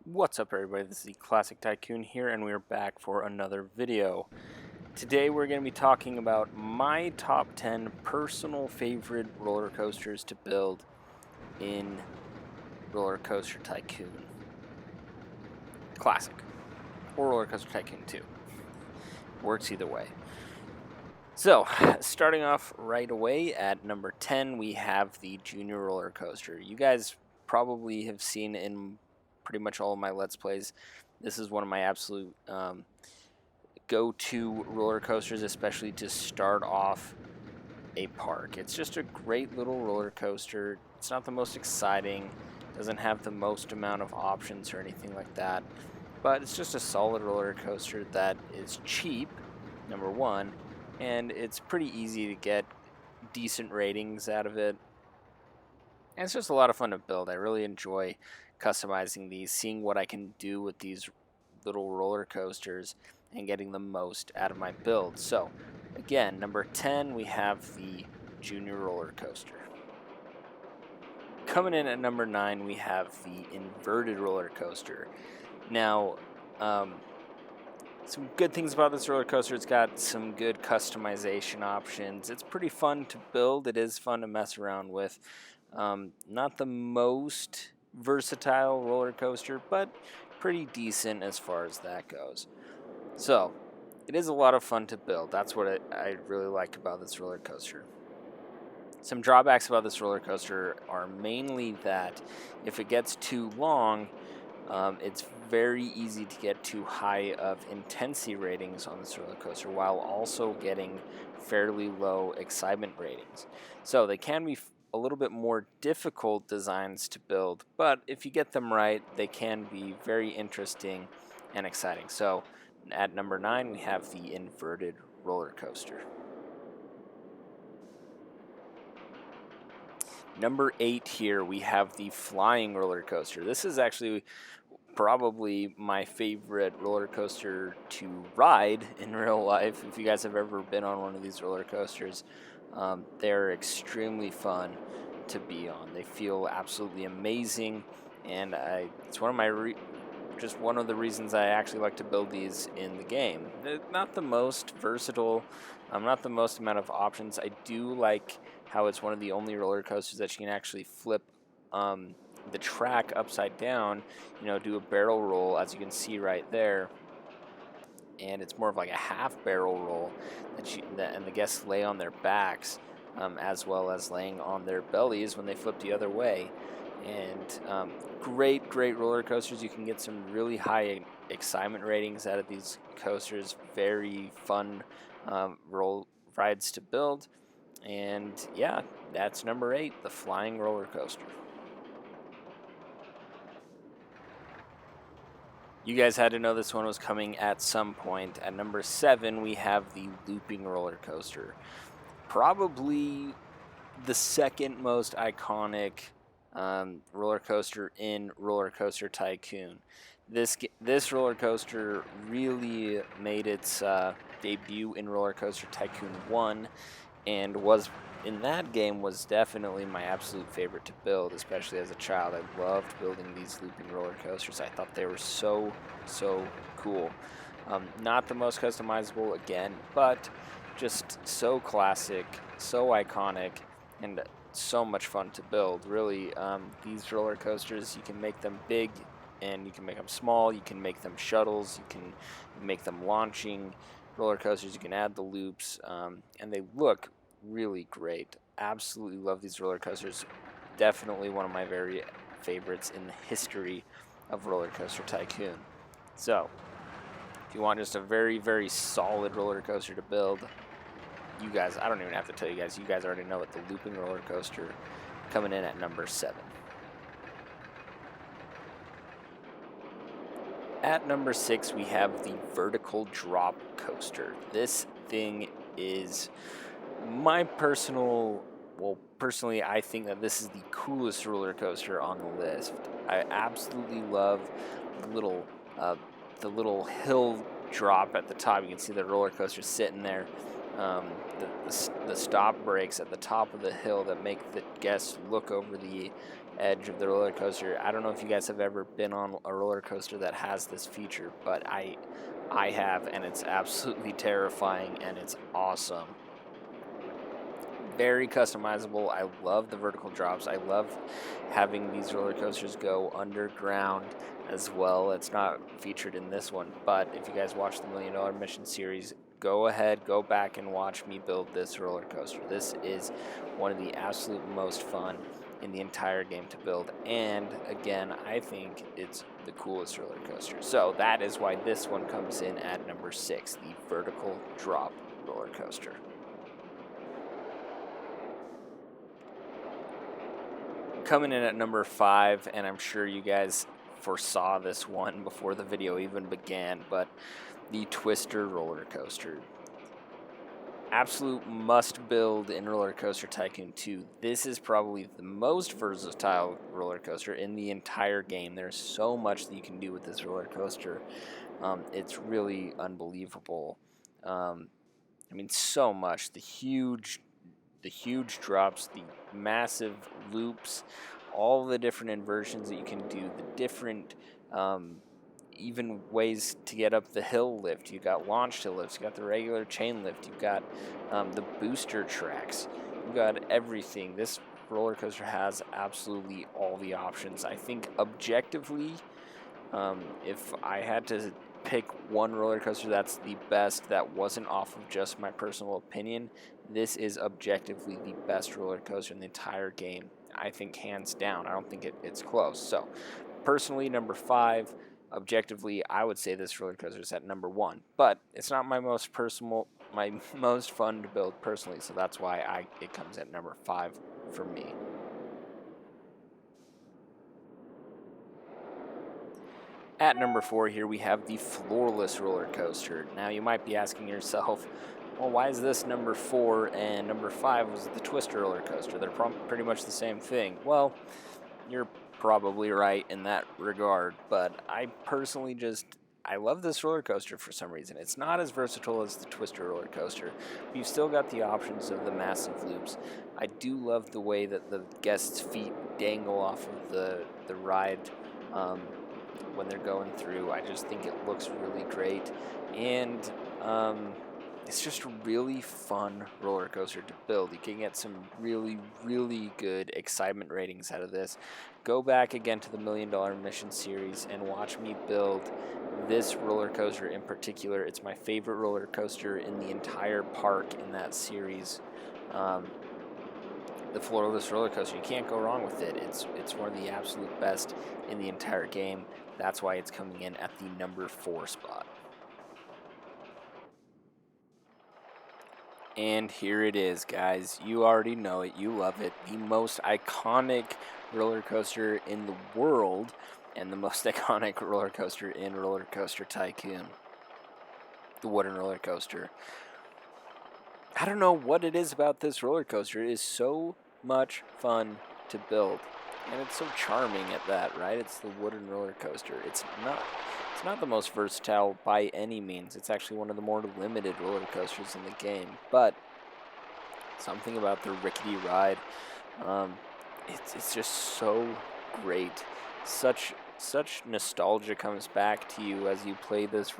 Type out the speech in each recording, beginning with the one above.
What's up, everybody? This is the Classic Tycoon here, and we're back for another video. Today we're going to be talking about my top 10 personal favorite roller coasters to build in Roller Coaster Tycoon Classic, or Roller Coaster Tycoon 2. Works either way. So, starting off right away at number 10, we have the Junior Roller Coaster. You guys probably have seen in pretty much all of my Let's Plays, this is one of my absolute go-to roller coasters, especially to start off a park. It's just a great little roller coaster. It's not the most exciting, doesn't have the most amount of options or anything like that, but it's just a solid roller coaster that is cheap, number one, and it's pretty easy to get decent ratings out of it. And it's just a lot of fun to build. I really enjoy customizing these, seeing what I can do with these little roller coasters and getting the most out of my build. So, again, number 10, we have the Junior Roller Coaster. Coming in at number 9, we have the Inverted Roller Coaster. Now, some good things about this roller coaster, it's got some good customization options. It's pretty fun to build. It is fun to mess around with. Not the most versatile roller coaster, but pretty decent as far as that goes. So, it is a lot of fun to build. That's what I really like about this roller coaster. Some drawbacks about this roller coaster are mainly that if it gets too long, it's very easy to get too high of intensity ratings on this roller coaster while also getting fairly low excitement ratings. So they can be a little bit more difficult designs to build, but if you get them right, they can be very interesting and exciting. So at number 9, we have the Inverted Roller Coaster. Number 8 here, we have the Flying Roller Coaster. This is actually probably my favorite roller coaster to ride in real life. If you guys have ever been on one of these roller coasters, they're extremely fun to be on. They feel absolutely amazing, and it's one of my just one of the reasons I actually like to build these in the game. They're not the most versatile, not the most amount of options. I do like how it's one of the only roller coasters that you can actually flip the track upside down, do a barrel roll, as you can see right there. And it's more of like a half barrel roll and the guests lay on their backs, as well as laying on their bellies when they flip the other way. And great roller coasters. You can get some really high excitement ratings out of these coasters. Very fun roll rides to build. And yeah, that's number 8, the Flying Roller Coaster. You guys had to know this one was coming at some point. At number 7, we have the Looping Roller Coaster. Probably the second most iconic roller coaster in Roller Coaster Tycoon. This roller coaster really made its debut in Roller Coaster Tycoon 1, and in that game was definitely my absolute favorite to build, especially as a child. I loved building these looping roller coasters. I thought they were so cool. Not the most customizable again, but just so classic, so iconic, and so much fun to build. Really, these roller coasters, you can make them big and you can make them small. You can make them shuttles. You can make them launching roller coasters. You can add the loops, and they look really great. Absolutely love these roller coasters. Definitely one of my very favorites in the history of Roller Coaster Tycoon. So, if you want just a very solid roller coaster to build, you guys, I don't even have to tell you guys already know it, the Looping Roller Coaster coming in at number 7. At number 6, we have the Vertical Drop Coaster. This thing is personally, I think that this is the coolest roller coaster on the list. I absolutely love the little hill drop at the top. You can see the roller coaster sitting there. The stop brakes at the top of the hill that make the guests look over the edge of the roller coaster. I don't know if you guys have ever been on a roller coaster that has this feature, but I have, and it's absolutely terrifying, and it's awesome. Very customizable. I love the vertical drops. I love having these roller coasters go underground as well. It's not featured in this one, but if you guys watch the $1 Million Mission series, go ahead, go back and watch me build this roller coaster. This is one of the absolute most fun in the entire game to build, and again, I think it's the coolest roller coaster. So that is why this one comes in at number 6, the vertical drop roller coaster. Coming in at number 5, and I'm sure you guys foresaw this one before the video even began, but the Twister roller coaster. Absolute must build in Roller Coaster Tycoon 2. This is probably the most versatile roller coaster in the entire game. There's so much that you can do with this roller coaster. It's really unbelievable. I mean, so much. The huge drops, the massive loops, all the different inversions that you can do, the different even ways to get up the hill lift. You've got launch hill lifts, you've got the regular chain lift, you've got the booster tracks, you've got everything. This roller coaster has absolutely all the options. I think objectively, if I had to pick one roller coaster that's the best that wasn't off of just my personal opinion, this is objectively the best roller coaster in the entire game. I think hands down. I don't think it's close. So personally, number 5. Objectively, I would say this roller coaster is at number 1, but it's not my most fun to build personally, so that's why it comes at number 5 for me. At number 4 here we have the Floorless roller coaster. Now you might be asking yourself, well, why is this number 4 and number 5 was the Twister roller coaster? They're pretty much the same thing. Well, you're probably right in that regard, but I personally I love this roller coaster for some reason. It's not as versatile as the Twister roller coaster, but you've still got the options of the massive loops. I do love the way that the guests' feet dangle off of the ride when they're going through. I just think it looks really great, and it's just a really fun roller coaster to build. You can get some really, really good excitement ratings out of this. Go back again to the $1 Million Mission series and watch me build this roller coaster in particular. It's my favorite roller coaster in the entire park in that series. The Floorless roller coaster, you can't go wrong with it. It's one of the absolute best in the entire game. That's why it's coming in at the number 4 spot. And here it is, guys. You already know it. You love it. The most iconic roller coaster in the world, and the most iconic roller coaster in Roller Coaster Tycoon. The wooden roller coaster. I don't know what it is about this roller coaster. It is so much fun to build, and it's so charming at that, right? It's the wooden roller coaster. It's not the most versatile by any means. It's actually one of the more limited roller coasters in the game, but something about the rickety ride, it's just so great. Such nostalgia comes back to you as you play this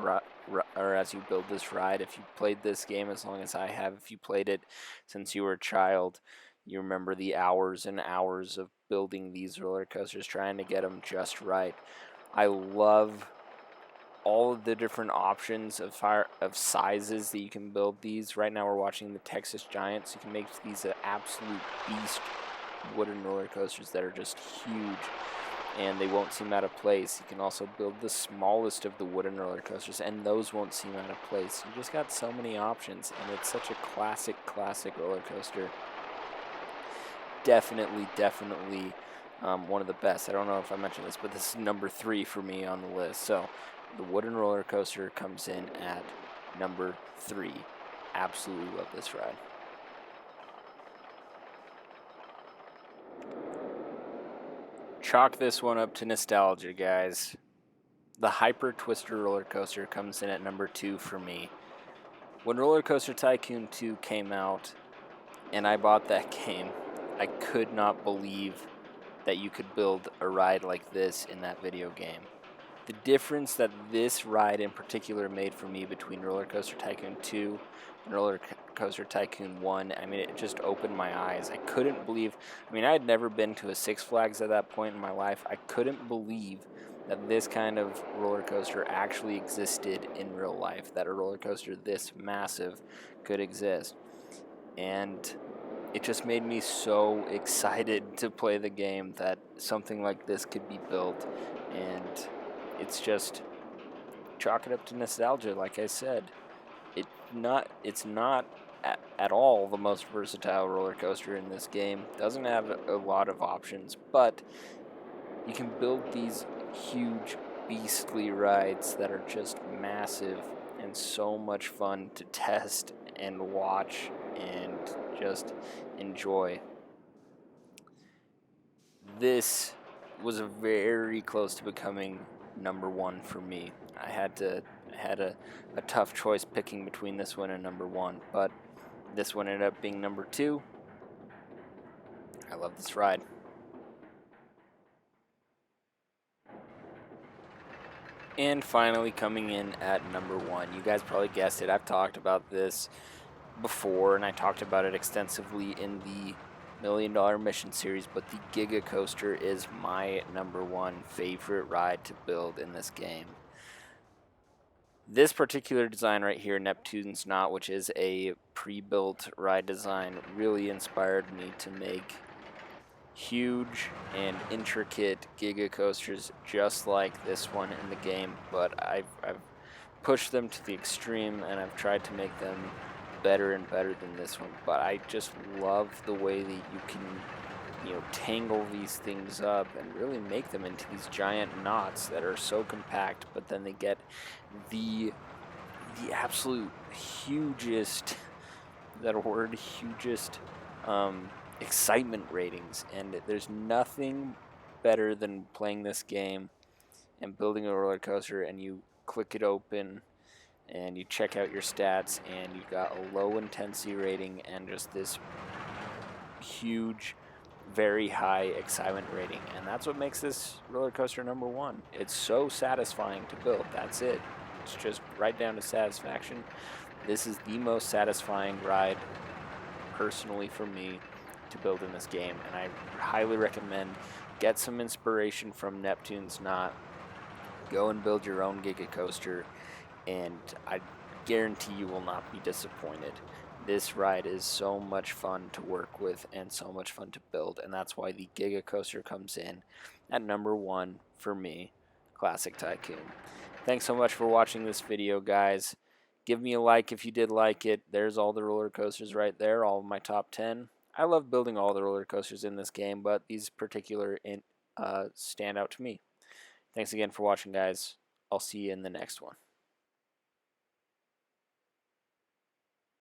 or as you build this ride. If you played this game as long as I have, if you played it since you were a child, you remember the hours and hours of building these roller coasters, trying to get them just right. I love all of the different options of sizes that you can build these. Right now we're watching the Texas Giants. You can make these an absolute beast wooden roller coasters that are just huge, and they won't seem out of place. You can also build the smallest of the wooden roller coasters, and those won't seem out of place. You just got so many options, and it's such a classic roller coaster. Definitely one of the best. I don't know if I mentioned this, but this is number 3 for me on the list. So the wooden roller coaster comes in at number 3. Absolutely love this ride. Chalk this one up to nostalgia, guys. The Hyper Twister roller coaster comes in at number 2 for me. When Roller Coaster Tycoon 2 came out and I bought that game, I could not believe that you could build a ride like this in that video game. The difference that this ride in particular made for me between Roller Coaster Tycoon 2 and Roller Coaster Tycoon 1, I mean, it just opened my eyes. I couldn't believe, I mean, I had never been to a Six Flags at that point in my life. I couldn't believe that this kind of roller coaster actually existed in real life, that a roller coaster this massive could exist. And it just made me so excited to play the game that something like this could be built. And it's just chalk it up to nostalgia, like I said. It's not at all the most versatile roller coaster in this game. Doesn't have a lot of options, but you can build these huge, beastly rides that are just massive and so much fun to test and watch and just enjoy. This was very close to becoming number one for me. I had a tough choice picking between this one and number one, but this one ended up being number two. I love this ride. And finally, coming in at number one, you guys probably guessed it. I've talked about this before, and I talked about it extensively in the $1 Million Mission series, but the Giga Coaster is my number one favorite ride to build in this game. This particular design right here, Neptune's Knot, which is a pre-built ride design, really inspired me to make huge and intricate Giga coasters just like this one in the game, but I've pushed them to the extreme and I've tried to make them better and better than this one. But I just love the way that you can, tangle these things up and really make them into these giant knots that are so compact, but then they get the absolute hugest, excitement ratings. And there's nothing better than playing this game and building a roller coaster, and you click it open and you check out your stats and you've got a low intensity rating and just this huge, very high excitement rating. And that's what makes this roller coaster number one. It's so satisfying to build. That's it. It's just right down to satisfaction. This is the most satisfying ride personally for me to build in this game, and I highly recommend get some inspiration from Neptune's Knot. Go and build your own Giga Coaster, and I guarantee you will not be disappointed. This ride is so much fun to work with and so much fun to build, and that's why the Giga Coaster comes in at number one for me, Classic Tycoon. Thanks so much for watching this video, guys. Give me a like if you did like it. There's all the roller coasters right there, all of my top 10. I love building all the roller coasters in this game, but these particular stand out to me. Thanks again for watching, guys. I'll see you in the next one.